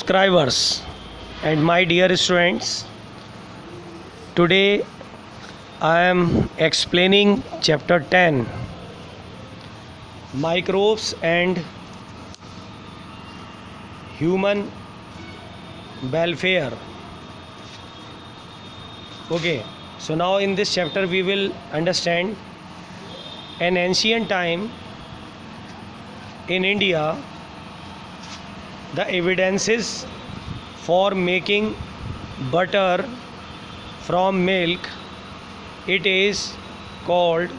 subscribers and my dear students, today I am explaining chapter 10, microbes and human welfare. Okay, so now in this chapter we will understand an ancient time in India, the evidences for making butter from milk. It is caused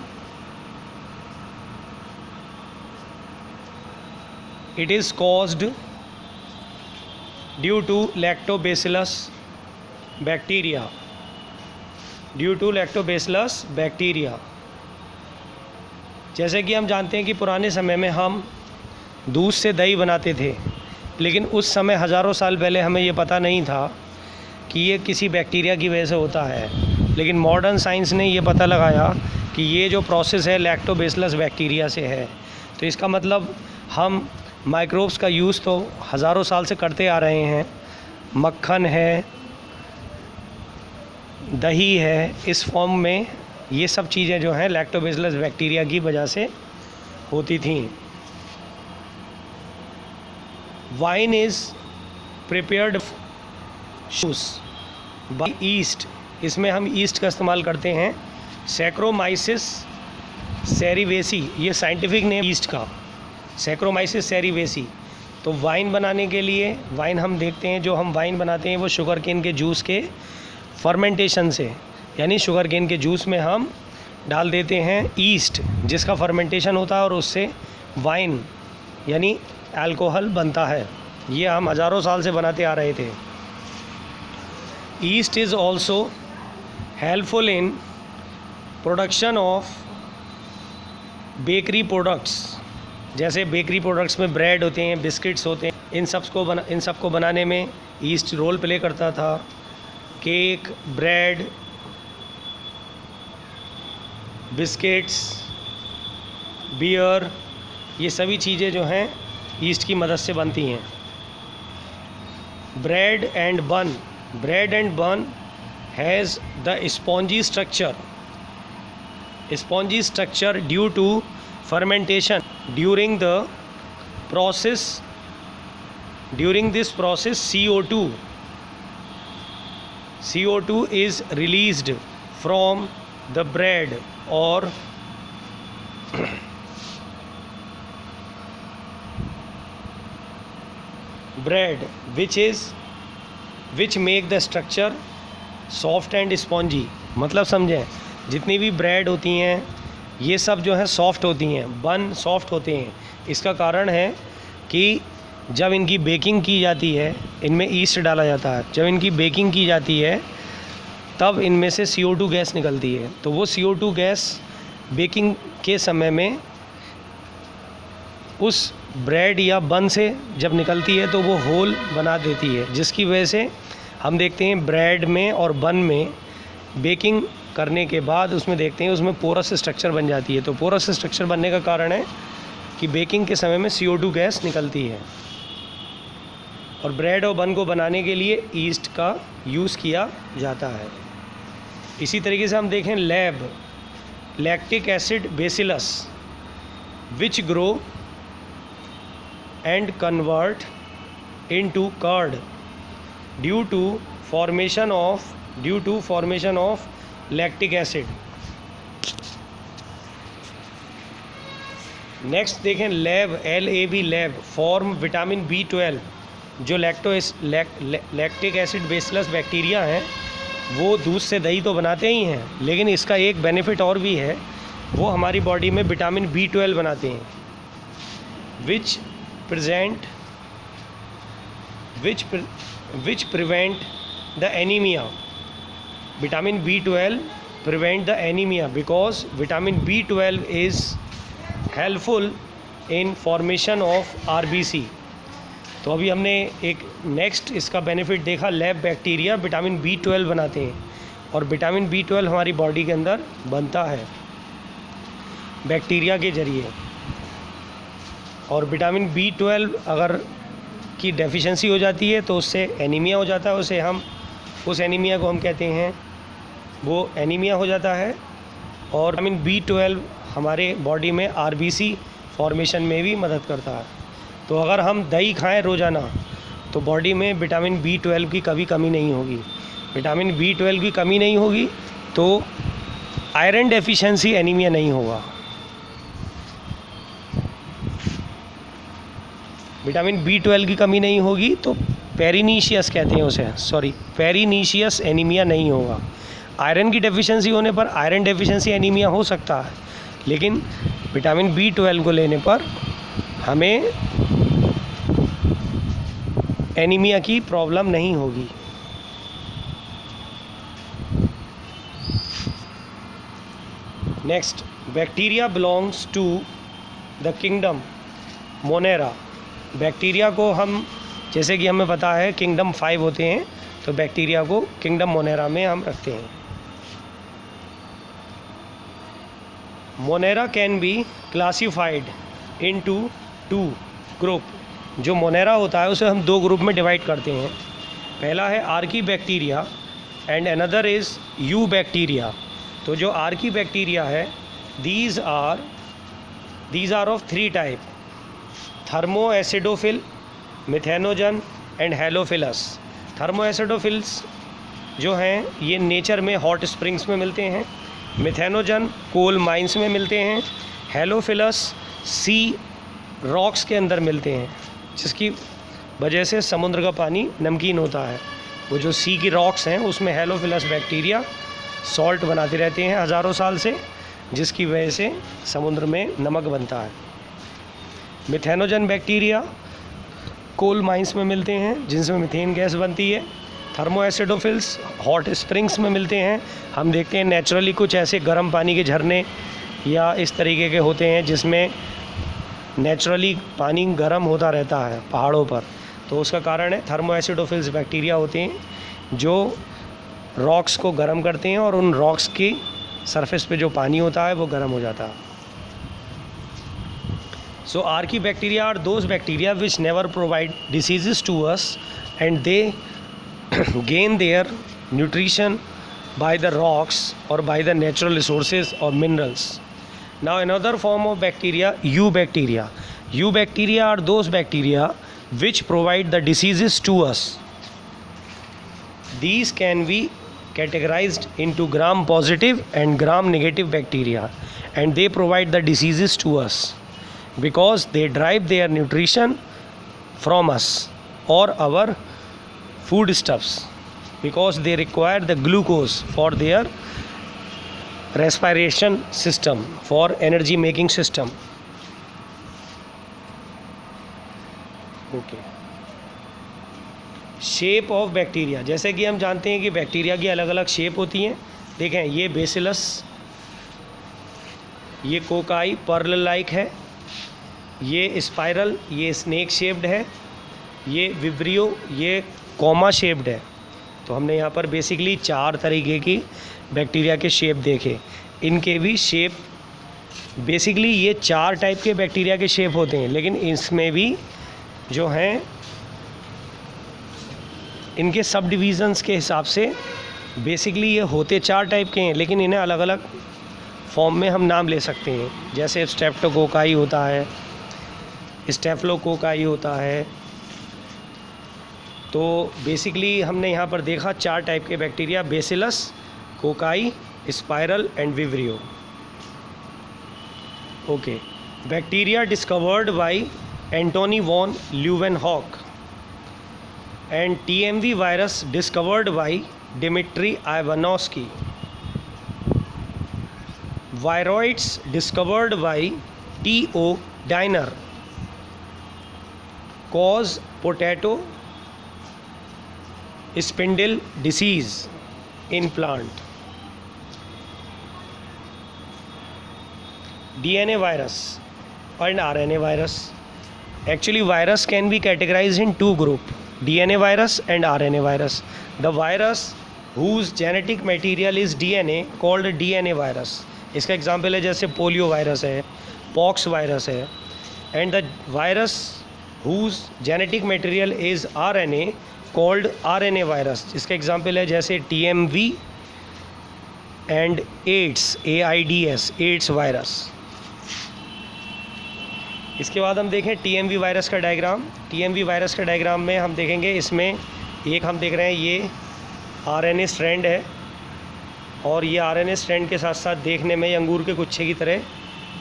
due to lactobacillus bacteria. जैसे कि हम जानते हैं कि पुराने समय में हम दूध से दही बनाते थे, लेकिन उस समय हज़ारों साल पहले हमें ये पता नहीं था कि ये किसी बैक्टीरिया की वजह से होता है। लेकिन मॉडर्न साइंस ने ये पता लगाया कि ये जो प्रोसेस है लैक्टोबैसिलस बैक्टीरिया से है। तो इसका मतलब हम माइक्रोब्स का यूज़ तो हज़ारों साल से करते आ रहे हैं। मक्खन है, दही है, इस फॉर्म में ये सब चीज़ें जो हैं लैक्टोबैसिलस बैक्टीरिया की वजह से होती थी। Wine is prepared by east, इसमें हम ईस्ट का इस्तेमाल करते हैं। सैक्रोमाइसिस सेरिवेसी, ये साइंटिफिक नेम ईस्ट का, सैक्रोमाइसिस सेरिवेसी। तो वाइन बनाने के लिए, वाइन हम देखते हैं, जो हम वाइन बनाते हैं वो शुगर केन के जूस के फर्मेंटेशन से, यानी शुगर केन के जूस में हम डाल देते हैं ईस्ट, जिसका फर्मेंटेशन होता है और उससे वाइन यानी अल्कोहल बनता है। ये हम हज़ारों साल से बनाते आ रहे थे। East is also helpful in production of bakery products. जैसे बेकरी प्रोडक्ट्स में ब्रेड होते हैं, बिस्किट्स होते हैं, इन सब को बनाने में ईस्ट रोल प्ले करता था। केक, ब्रेड, बिस्किट्स, बियर, ये सभी चीज़ें जो हैं ईस्ट की मदद से बनती हैं। Bread and bun has the spongy structure due to fermentation. During this process CO2 is released from the bread or bread, which make the structure soft and spongy. मतलब समझें, जितनी भी ब्रेड होती हैं ये सब जो है सॉफ्ट होती हैं, बन सॉफ्ट होते हैं। इसका कारण है कि जब इनकी बेकिंग की जाती है, इनमें ईस्ट डाला जाता है, जब इनकी बेकिंग की जाती है तब इनमें से CO2 गैस निकलती है। तो वो CO2 गैस बेकिंग के समय में उस ब्रेड या बन से जब निकलती है तो वो होल बना देती है, जिसकी वजह से हम देखते हैं ब्रेड में और बन में बेकिंग करने के बाद उसमें देखते हैं उसमें पोरस स्ट्रक्चर बन जाती है। तो पोरस स्ट्रक्चर बनने का कारण है कि बेकिंग के समय में CO2 गैस निकलती है। और ब्रेड और बन को बनाने के लिए ईस्ट का यूज़ किया जाता है। इसी तरीके से हम देखें lactic acid bacillus which grow and convert into curd due to formation of lactic acid. Next देखें लैब फॉर्म विटामिन B12। जो लैक्टिक एसिड बेसिलस बैक्टीरिया हैं वो दूध से दही तो बनाते ही हैं, लेकिन इसका एक बेनिफिट और भी है, वो हमारी बॉडी में विटामिन B12 बनाते हैं, which prevent the anaemia. Vitamin B12 prevent the anemia because vitamin B12 is helpful in formation of RBC. तो अभी हमने एक नेक्स्ट इसका बेनिफिट देखा, लैब बैक्टीरिया विटामिन B12 बनाते हैं और विटामिन B12 हमारी बॉडी के अंदर बनता है बैक्टीरिया के ज़रिए। और विटामिन B12 अगर की डेफिशिएंसी हो जाती है तो उससे एनीमिया हो जाता है, उस एनीमिया को हम कहते हैं, वो एनीमिया हो जाता है। और विटामिन B12 हमारे बॉडी में RBC फॉर्मेशन में भी मदद करता है। तो अगर हम दही खाएं रोज़ाना तो बॉडी में विटामिन B12 की कभी कमी नहीं होगी। विटामिन B12 की कमी नहीं होगी तो आयरन डेफिशिएंसी एनीमिया नहीं होगा। विटामिन B12 की कमी नहीं होगी तो पेरिनीशियस कहते हैं उसे, पेरिनीशियस एनीमिया नहीं होगा। आयरन की डेफिशिएंसी होने पर आयरन डेफिशिएंसी एनीमिया हो सकता है, लेकिन विटामिन B12 को लेने पर हमें एनीमिया की प्रॉब्लम नहीं होगी। Next, bacteria belongs to the kingdom Monera. Bacteria को हम, जैसे कि हमें पता है किंगडम 5 होते हैं, तो बैक्टीरिया को किंगडम मोनेरा में हम रखते हैं। Monera can be classified into 2 group. जो मोनेरा होता है उसे हम 2 ग्रुप में डिवाइड करते हैं। पहला है archaebacteria and another is eubacteria. तो जो आर्की बैक्टीरिया है, these are of 3 type: thermoacidophile, methanogen and halophiles. Thermoacidophiles जो हैं ये नेचर में हॉट स्प्रिंग्स में मिलते हैं, मिथेनोजन कोल माइंस में मिलते हैं, हेलोफिलस सी रॉक्स के अंदर मिलते हैं, जिसकी वजह से समुद्र का पानी नमकीन होता है। वो जो सी की रॉक्स हैं उसमें हेलोफिलस बैक्टीरिया सॉल्ट बनाते रहते हैं हज़ारों साल से, जिसकी वजह से समुद्र में नमक बनता है। मिथेनोजन बैक्टीरिया कोल माइंस में मिलते हैं, जिनसे मीथेन गैस बनती है। थर्मोएसिडोफिल्स हॉट स्प्रिंग्स में मिलते हैं। हम देखते हैं नेचुरली कुछ ऐसे गर्म पानी के झरने या इस तरीके के होते हैं जिसमें नेचुरली पानी गर्म होता रहता है पहाड़ों पर, तो उसका कारण है थर्मोएसिडोफिल्स बैक्टीरिया होते हैं जो रॉक्स को गर्म करते हैं और उन रॉक्स की सरफेस पे जो पानी होता है वो गर्म हो जाता है। So archaebacteria are those bacteria which never provide diseases to us, and they gain their nutrition by the rocks or by the natural resources or minerals. Now another form of bacteria, eubacteria. Eubacteria are those bacteria which provide the diseases to us. These can be categorized into gram positive and gram negative bacteria, and they provide the diseases to us because they derive their nutrition from us or our foodstuffs, because they require the glucose for their respiration system, for energy making system. Okay. Shape of bacteria, जैसे कि हम जानते हैं कि bacteria की अलग अलग shape होती हैं। देखें, ये बेसिलस, ये कोकाई पर्ल लाइक है, ये स्पाइरल, ये स्नेक शेप्ड है, ये विब्रियो, ये कॉमा शेप्ड है। तो हमने यहाँ पर बेसिकली 4 तरीके की बैक्टीरिया के शेप देखे। इनके भी शेप बेसिकली ये 4 टाइप के बैक्टीरिया के शेप होते हैं, लेकिन इसमें भी जो हैं इनके सब डिविज़न्स के हिसाब से बेसिकली ये होते 4 टाइप के हैं, लेकिन इन्हें अलग अलग फॉर्म में हम नाम ले सकते हैं। जैसे स्ट्रेप्टोकोकाई होता है, स्टेफलोकोकाई होता है। तो बेसिकली हमने यहाँ पर देखा 4 टाइप के bacteria: bacillus, cocci, spiral and vibrio. Okay, bacteria discovered by Antonie van Leeuwenhoek and TMV virus discovered by Dmitri Ivanovsky. Viroids discovered by T.O. Diener cause potato spindle disease in plant. DNA virus and RNA virus. Actually virus can be categorized in 2 groups, DNA virus and RNA virus. The virus whose genetic material is DNA called DNA virus. इसका example है जैसे polio virus है, pox virus है। And the virus whose genetic material is RNA called RNA virus। इसका example है जैसे TMV and AIDS AIDS virus. इसके बाद हम देखें TMV वायरस का डायग्राम। TMV वायरस का डायग्राम में हम देखेंगे, इसमें एक हम देख रहे हैं ये RNA स्ट्रैंड है, और ये RNA स्ट्रैंड के साथ साथ देखने में अंगूर के गुच्छे की तरह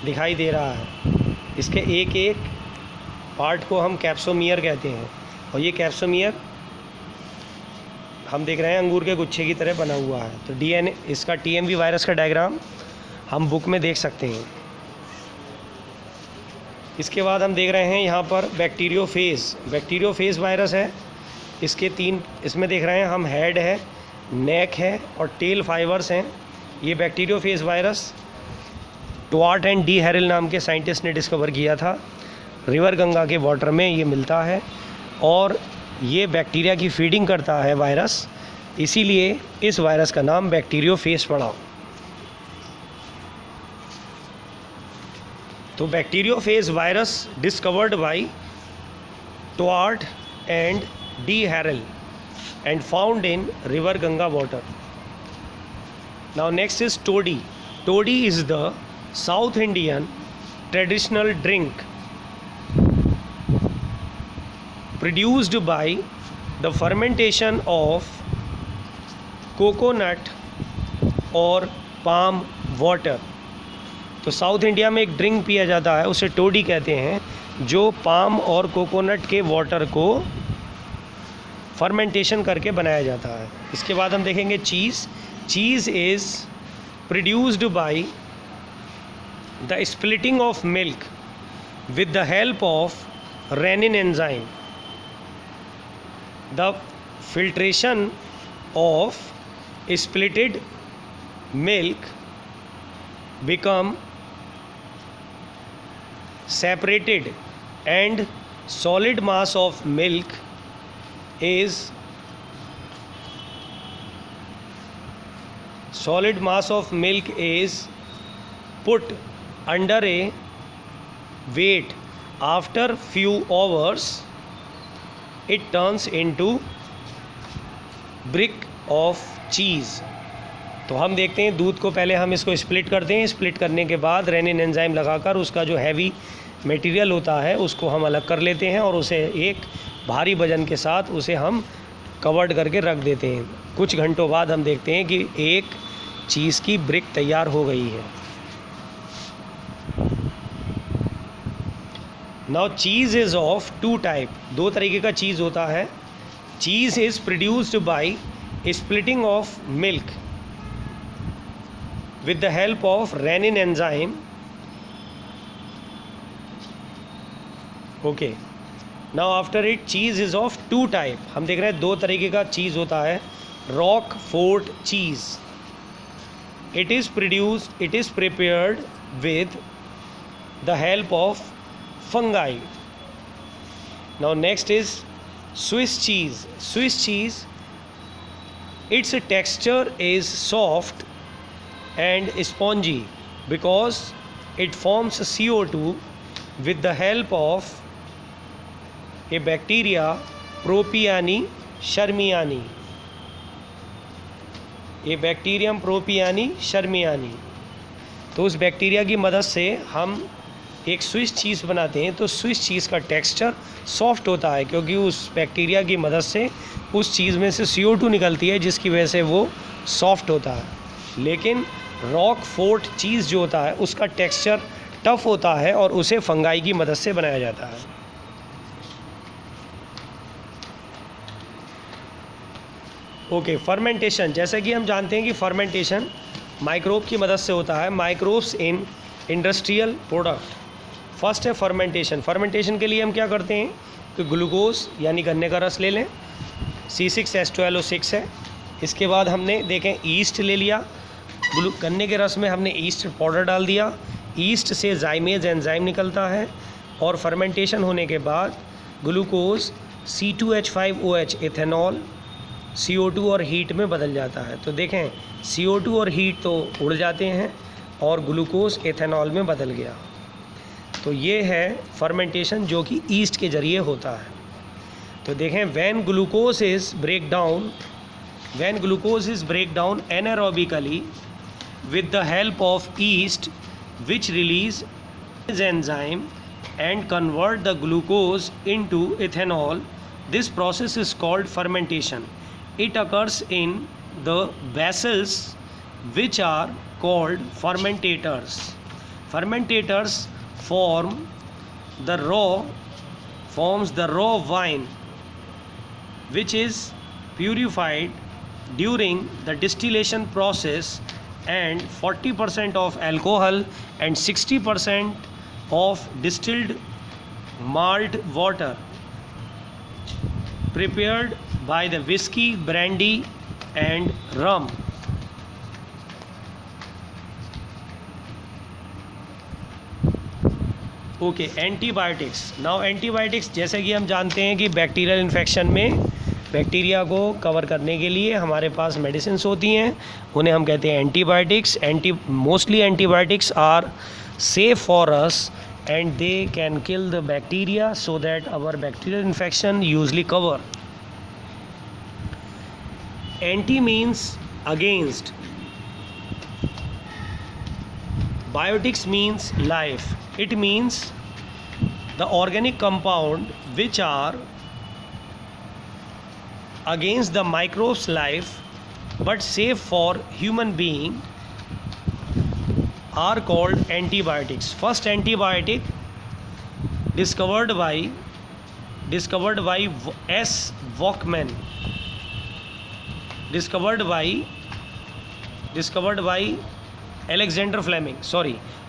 दिखाई दे रहा है। इसके एक एक पार्ट को हम कैप्सोमियर कहते हैं, और ये कैप्सोमियर हम देख रहे हैं अंगूर के गुच्छे की तरह बना हुआ है। तो DNA इसका TMV वायरस का डायग्राम हम बुक में देख सकते हैं। इसके बाद हम देख रहे हैं यहाँ पर बैक्टीरियोफेज वायरस है। इसके तीन इसमें देख रहे हैं हम, हेड है, नेक है और टेल फाइबर्स हैं। ये बैक्टीरियोफेज वायरस ट्वार्ट एंड डी हैरल नाम के साइंटिस्ट ने डिस्कवर किया था। रिवर गंगा के वाटर में ये मिलता है और ये बैक्टीरिया की फीडिंग करता है वायरस, इसीलिए इस वायरस का नाम बैक्टीरियोफेज पड़ा। तो bacteriophage virus discovered by Twort and d'Herelle and found in river Ganga water. Now next is toddy. Toddy is the South Indian traditional drink produced by the fermentation of coconut or palm water. तो south India में एक drink पिया जाता है, उसे टोडी कहते हैं, जो पाम और कोकोनट के वाटर को फर्मेंटेशन करके बनाया जाता है। इसके बाद हम देखेंगे cheese is produced by the splitting of milk with the help of rennin enzyme. The filtration of splitted milk become separated and solid mass of milk is put under a weight. After few hours it turns into brick of cheese. तो हम देखते हैं दूध को पहले हम इसको split करते हैं। स्प्लिट करने के बाद रेनिन एंजाइम लगाकर उसका जो हैवी मटेरियल होता है उसको हम अलग कर लेते हैं और उसे एक भारी वजन के साथ उसे हम कवर्ड करके रख देते हैं। कुछ घंटों बाद हम देखते हैं कि एक चीज़ की ब्रिक तैयार हो गई है। Now cheese is of two type. दो तरीके का चीज़ होता है। Cheese is produced by splitting of milk with the help of renin enzyme. Okay, now after it cheese is of two type. हम देख रहे हैं दो तरीके का चीज़ होता है। Roquefort cheese, it is prepared with the help of fungi. Now next is Swiss cheese, its texture is soft and spongy because it forms CO2 with the help of a bacteria Propiani shermani. ये bacterium प्रोपियानी शर्मियानी। तो उस bacteria की मदद से हम एक Swiss cheese बनाते हैं। तो स्विस चीज़ का टेक्सचर सॉफ्ट होता है क्योंकि उस बैक्टीरिया की मदद से उस चीज़ में से CO2 निकलती है जिसकी वजह से वो सॉफ्ट होता है। लेकिन रॉकफोर्ट चीज़ जो होता है उसका टेक्सचर टफ होता है और उसे फंगाई की मदद से बनाया जाता है। Okay, fermentation. जैसे कि हम जानते हैं कि फर्मेंटेशन माइक्रोब की मदद से होता है। Microbes in industrial product. First है फर्मेंटेशन। फर्मेंटेशन के लिए हम क्या करते हैं कि ग्लूकोज यानी गन्ने का रस ले लें, C6H12O6 है। इसके बाद हमने देखें ईस्ट ले लिया, गन्ने के रस में हमने ईस्ट पाउडर डाल दिया। ईस्ट से जाइमेज एंजाइम निकलता है और फर्मेंटेशन होने के बाद ग्लूकोज C2H5OH इथेनॉल CO2 और हीट में बदल जाता है। तो देखें CO2 और हीट तो उड़ जाते हैं और ग्लूकोज इथेनॉल में बदल गया। तो ये है फर्मेंटेशन जो कि ईस्ट के ज़रिए होता है। तो देखें, when glucose is break down anaerobically with the help of yeast which release enzyme and convert the glucose into ethanol. This process is called fermentation. It occurs in the vessels which are called fermentators. Fermentators forms the raw wine which is purified during the distillation process, and 40% of alcohol and 60% of distilled malt water prepared by the whiskey, brandy and rum. Okay, antibiotics. Now antibiotics, जैसे कि हम जानते हैं कि bacterial infection में bacteria को cover करने के लिए हमारे पास मेडिसिन होती हैं, उन्हें हम कहते हैं antibiotics. Mostly antibiotics are safe for us and they can kill the bacteria so that our bacterial infection usually cover. Anti means against, biotics means life. It means the organic compound which are against the microbes life but safe for human being are called antibiotics. First antibiotic discovered by S. Walkman, discovered by Alexander Fleming.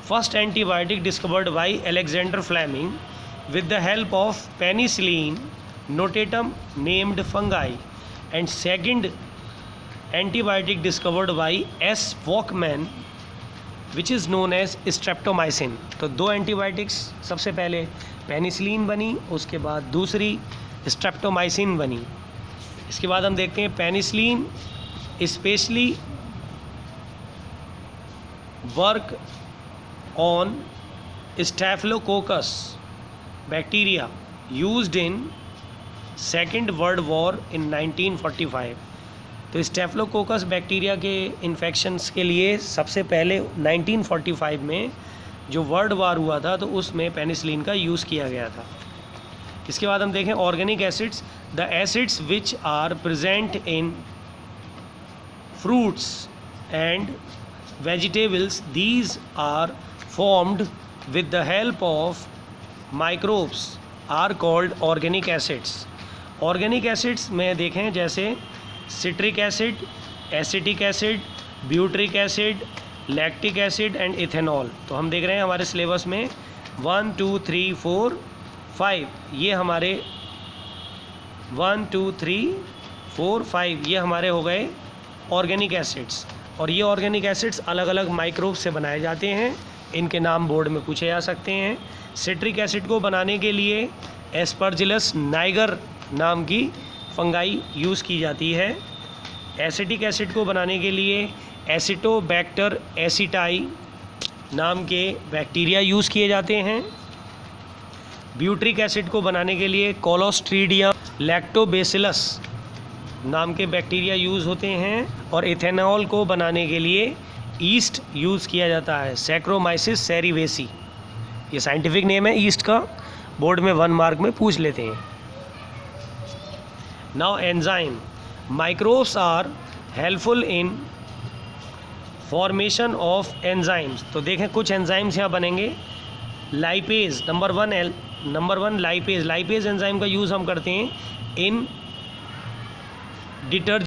First antibiotic discovered by Alexander Fleming with the help of penicillin notatum named fungi, and second antibiotic discovered by S. Walkman which is known as streptomycin. तो दो antibiotics, सबसे पहले penicillin बनी, उसके बाद दूसरी streptomycin बनी। इसके बाद हम देखते हैं penicillin specially work on Staphylococcus bacteria used in Second World War in 1945. तो स्टेफिलोकोकस बैक्टीरिया के इन्फेक्शंस के लिए सबसे पहले 1945 में जो वर्ल्ड वार हुआ था तो उसमें पेनिसिलिन का यूज़ किया गया था। इसके बाद हम देखें organic acids, the acids which are present in fruits and vegetables, these are formed with the help of microbes are called organic acids. Organic acids में देखें जैसे citric acid, acetic acid, butyric acid, lactic acid and ethanol। तो हम देख रहे हैं हमारे syllabus में 1 2 3 4 5 ये हमारे 1 2 3 4 5 ये हमारे हो गए ऑर्गेनिक एसिड्स। और ये ऑर्गेनिक एसिड्स अलग अलग माइक्रोब से बनाए जाते हैं, इनके नाम बोर्ड में पूछे जा सकते हैं। सिट्रिक एसिड को बनाने के लिए एस्परजिलस नाइगर नाम की फंगाई यूज़ की जाती है। एसिटिक एसिड को बनाने के लिए एसिटोबैक्टर एसिटाई नाम के बैक्टीरिया यूज़ किए जाते हैं। ब्यूट्रिक एसिड को बनाने के लिए कोलोस्ट्रीडियम लैक्टोबैसिलस नाम के बैक्टीरिया यूज़ होते हैं। और इथेनॉल को बनाने के लिए ईस्ट यूज़ किया जाता है, सैक्रोमाइसिस सेरिवेसी, ये साइंटिफिक नेम है ईस्ट का, बोर्ड में 1 मार्क में पूछ लेते हैं। Now enzyme, microbes are helpful in formation of enzymes. तो देखें कुछ एंजाइम्स यहाँ बनेंगे। लाइपेज नंबर 1 लाइपेज एंजाइम का यूज़ हम करते हैं इन डिटर्जेंट